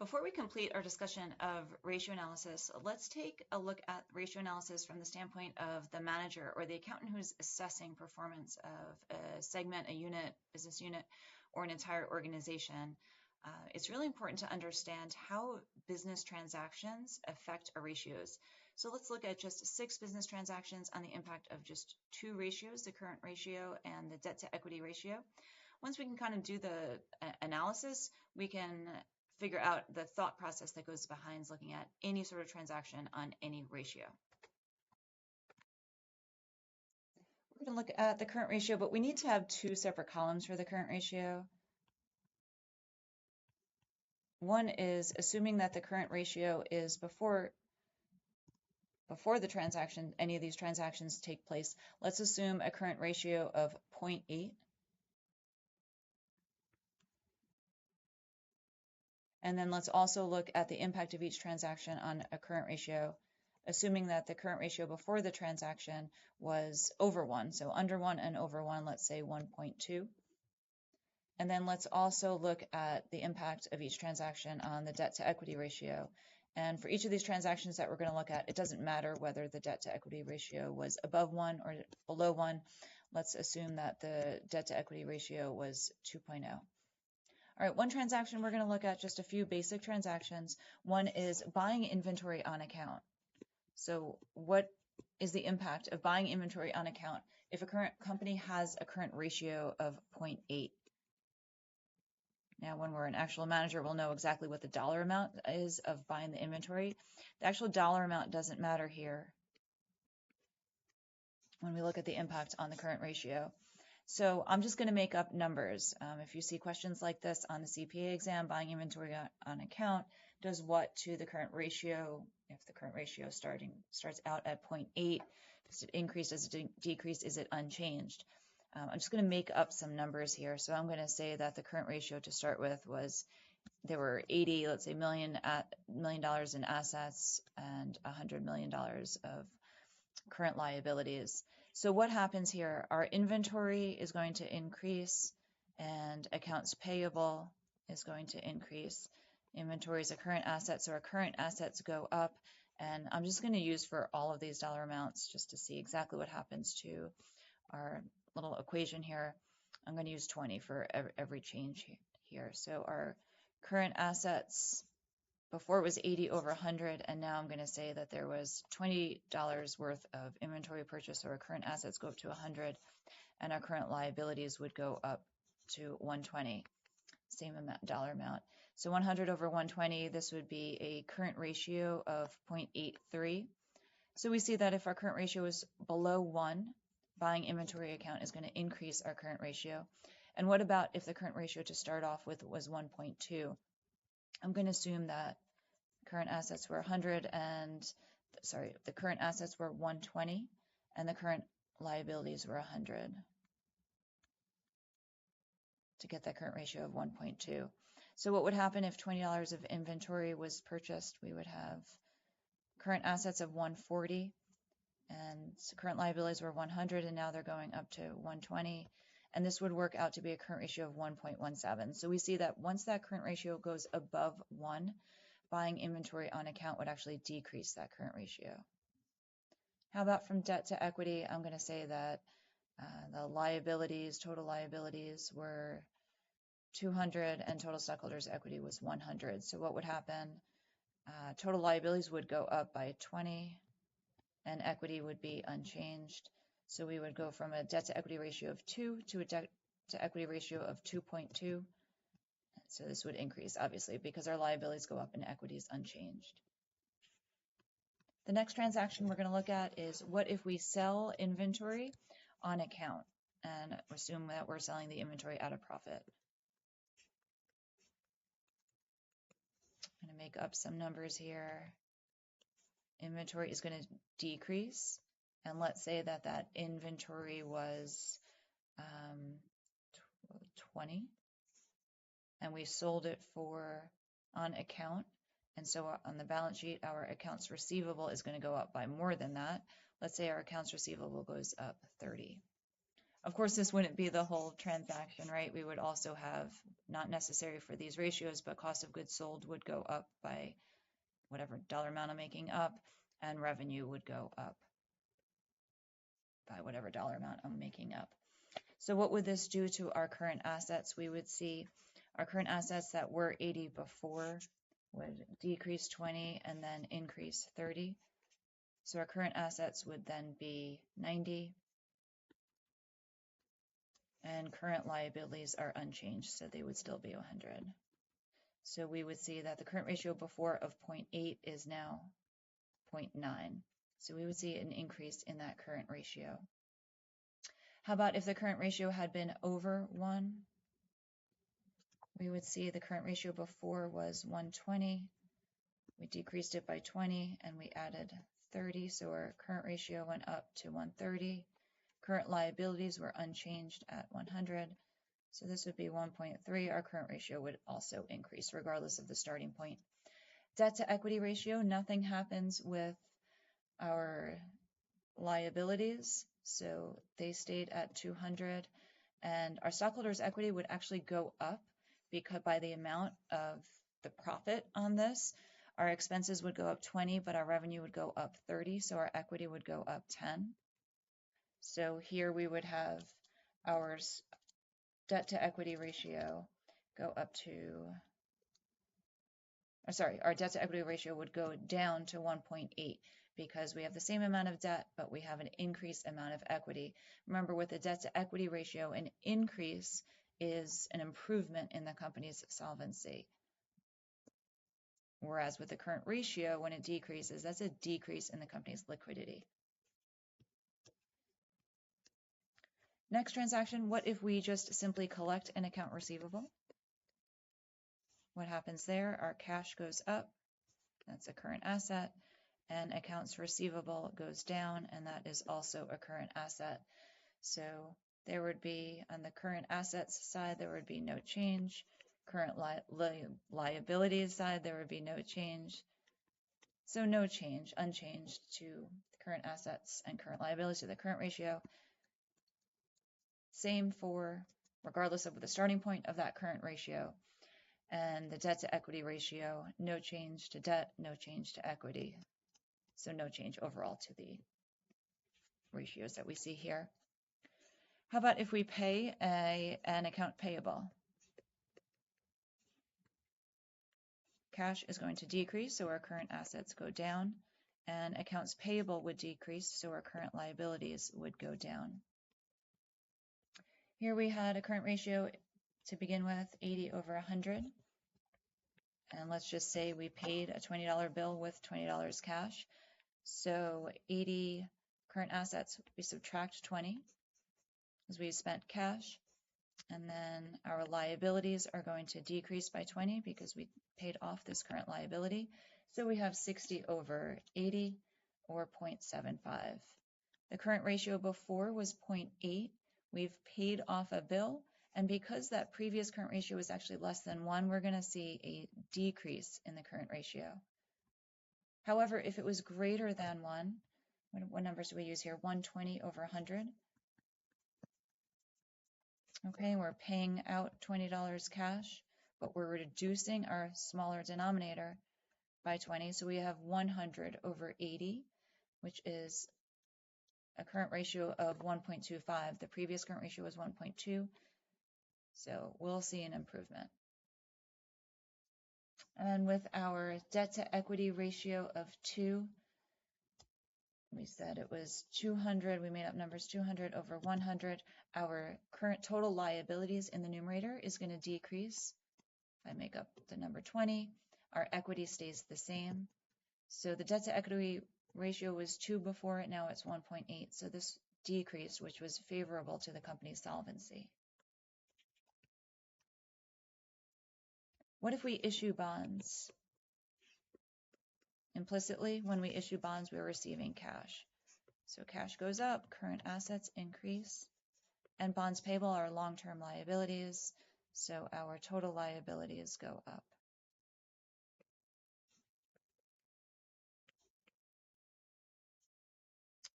Before we complete our discussion of ratio analysis, let's take a look at ratio analysis from the standpoint of the manager or the accountant who's assessing performance of a segment, a unit, business unit, or an entire organization. It's really important to understand how business transactions affect our ratios. So let's look at just 6 business transactions on the impact of just 2 ratios, the current ratio and the debt to equity ratio. Once we can kind of do the analysis, we can figure out the thought process that goes behind looking at any sort of transaction on any ratio. We're going to look at the current ratio, but we need to have 2 separate columns for the current ratio. One is assuming that the current ratio is before the transaction, any of these transactions take place. Let's assume a current ratio of 0.8. And then let's also look at the impact of each transaction on a current ratio, assuming that the current ratio before the transaction was over 1. So under 1 and over 1, let's say 1.2. And then let's also look at the impact of each transaction on the debt to equity ratio. And for each of these transactions that we're going to look at, it doesn't matter whether the debt to equity ratio was above 1 or below 1. Let's assume that the debt to equity ratio was 2.0. All right, one transaction we're going to look at, just a few basic transactions. One is buying inventory on account. So what is the impact of buying inventory on account if a current company has a current ratio of 0.8? Now, when we're an actual manager, we'll know exactly what the dollar amount is of buying the inventory. The actual dollar amount doesn't matter here when we look at the impact on the current ratio. So I'm just going to make up numbers. If you see questions like this on the CPA exam, buying inventory on account does what to the current ratio? If the current ratio starts out at 0.8, does it increase, does it decrease, is it unchanged? I'm just going to make up some numbers here. So I'm going to say that the current ratio to start with was, there were 80, let's say $1 million in assets and $100 million of current liabilities. So what happens here? Our inventory is going to increase and accounts payable is going to increase. Inventory is a current asset, so our current assets go up. And I'm just going to use for all of these dollar amounts just to see exactly what happens to our little equation here. I'm going to use 20 for every change here. So our current assets, before it was 80 over 100, and now I'm going to say that there was $20 worth of inventory purchase, so our current assets go up to 100, and our current liabilities would go up to 120, same dollar amount. So 100 over 120, this would be a current ratio of 0.83. So we see that if our current ratio is below 1, buying inventory account is going to increase our current ratio. And what about if the current ratio to start off with was 1.2? I'm going to assume that current assets were the current assets were 120 and the current liabilities were 100 to get that current ratio of 1.2. So what would happen if $20 of inventory was purchased? We would have current assets of 140 and current liabilities were 100, and now they're going up to 120. And this would work out to be a current ratio of 1.17. So we see that once that current ratio goes above 1, buying inventory on account would actually decrease that current ratio. How about from debt to equity? I'm going to say that the liabilities, total liabilities were 200 and total stockholders' equity was 100. So what would happen? Total liabilities would go up by 20 and equity would be unchanged. So we would go from a debt to equity ratio of 2 to a debt to equity ratio of 2.2. So this would increase, obviously, because our liabilities go up and equity is unchanged. The next transaction we're going to look at is what if we sell inventory on account and assume that we're selling the inventory at a profit. I'm going to make up some numbers here. Inventory is going to decrease. And let's say that that inventory was 20 and we sold it for on account. And so on the balance sheet, our accounts receivable is going to go up by more than that. Let's say our accounts receivable goes up 30. Of course, this wouldn't be the whole transaction, right? We would also have, not necessary for these ratios, but cost of goods sold would go up by whatever dollar amount I'm making up, and revenue would go up by whatever dollar amount I'm making up. So what would this do to our current assets? We would see our current assets that were 80 before would decrease 20 and then increase 30. So our current assets would then be 90, and current liabilities are unchanged, so they would still be 100. So we would see that the current ratio before of 0.8 is now 0.9. So we would see an increase in that current ratio. How about if the current ratio had been over 1? We would see the current ratio before was 120. We decreased it by 20 and we added 30, so our current ratio went up to 130. Current liabilities were unchanged at 100, so this would be 1.3. Our current ratio would also increase regardless of the starting point. Debt to equity ratio, nothing happens with our liabilities, so they stayed at 200, and our stockholders' equity would actually go up because by the amount of the profit on this. Our expenses would go up 20, but our revenue would go up 30, so our equity would go up 10. So here we would have our debt to equity ratio go up to, our debt to equity ratio would go down to 1.8 because we have the same amount of debt, but we have an increased amount of equity. Remember, with the debt to equity ratio, an increase is an improvement in the company's solvency. Whereas with the current ratio, when it decreases, that's a decrease in the company's liquidity. Next transaction, what if we just simply collect an account receivable? What happens there? Our cash goes up, that's a current asset, and accounts receivable goes down, and that is also a current asset. So there would be, on the current assets side, there would be no change. Current liabilities side, there would be no change. So no change, unchanged to the current assets and current liabilities to the current ratio. Same for, regardless of the starting point of that current ratio. And the debt to equity ratio, no change to debt, no change to equity. So no change overall to the ratios that we see here. How about if we pay an account payable? Cash is going to decrease, so our current assets go down, and accounts payable would decrease, so our current liabilities would go down. Here we had a current ratio to begin with, 80 over 100. And let's just say we paid a $20 bill with $20 cash. So 80 current assets, we subtract 20 because we spent cash. And then our liabilities are going to decrease by 20 because we paid off this current liability. So we have 60 over 80 or 0.75. The current ratio before was 0.8. We've paid off a bill. And because that previous current ratio was actually less than 1, we're going to see a decrease in the current ratio. However, if it was greater than 1, what numbers do we use here? 120 over 100. Okay, we're paying out $20 cash, but we're reducing our smaller denominator by 20. So we have 100 over 80, which is a current ratio of 1.25. The previous current ratio was 1.2. So we'll see an improvement. And with our debt to equity ratio of 2, we said it was 200, we made up numbers 200 over 100. Our current total liabilities in the numerator is going to decrease. If I make up the number 20, our equity stays the same. So the debt to equity ratio was 2 before, now it's 1.8. So this decreased, which was favorable to the company's solvency. What if we issue bonds? Implicitly, when we issue bonds, we're receiving cash. So cash goes up, current assets increase, and bonds payable are long-term liabilities, so our total liabilities go up.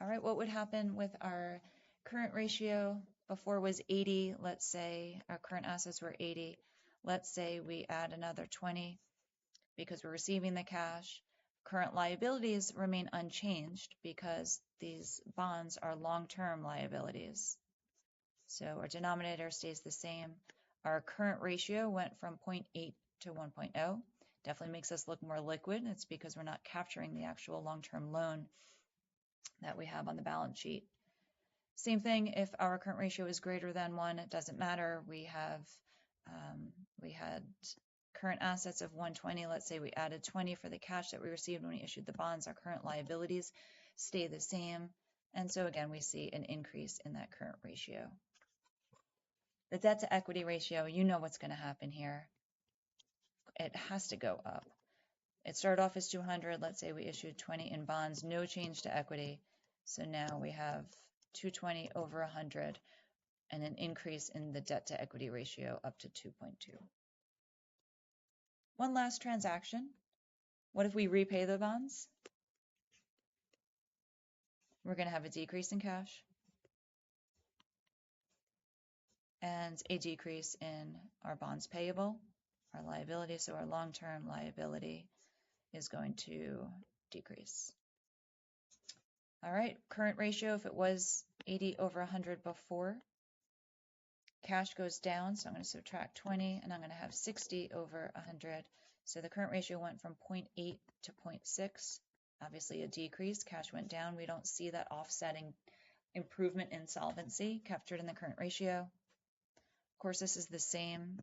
All right, what would happen with our current ratio before was 80. Let's say our current assets were 80. Let's say we add another 20 because we're receiving the cash. Current liabilities remain unchanged because these bonds are long-term liabilities. So our denominator stays the same. Our current ratio went from 0.8 to 1.0. Definitely makes us look more liquid. It's because we're not capturing the actual long-term loan that we have on the balance sheet. Same thing if our current ratio is greater than 1, it doesn't matter. We had current assets of 120. Let's say we added 20 for the cash that we received when we issued the bonds. Our current liabilities stay the same. And so again, we see an increase in that current ratio. The debt to equity ratio, you know what's going to happen here. It has to go up. It started off as 200. Let's say we issued 20 in bonds, no change to equity. So now we have 220 over 100 and an increase in the debt to equity ratio up to 2.2. One last transaction. What if we repay the bonds? We're going to have a decrease in cash and a decrease in our bonds payable, our liability. So our long-term liability is going to decrease. All right, current ratio, if it was 80 over 100 before, cash goes down, so I'm going to subtract 20, and I'm going to have 60 over 100. So the current ratio went from 0.8 to 0.6, obviously a decrease. Cash went down. We don't see that offsetting improvement in solvency captured in the current ratio. Of course, this is the same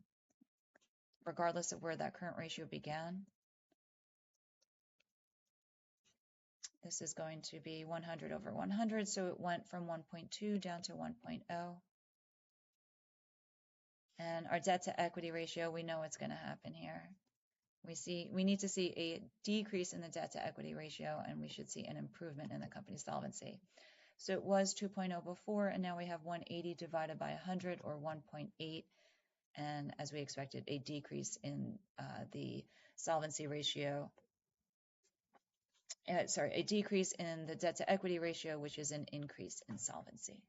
regardless of where that current ratio began. This is going to be 100 over 100, so it went from 1.2 down to 1.0. And our debt to equity ratio, we know what's going to happen here. We need to see a decrease in the debt to equity ratio, and we should see an improvement in the company's solvency. So it was 2.0 before, and now we have 180 divided by 100, or 1.8. And as we expected, a decrease in the solvency ratio. A decrease in the debt to equity ratio, which is an increase in solvency.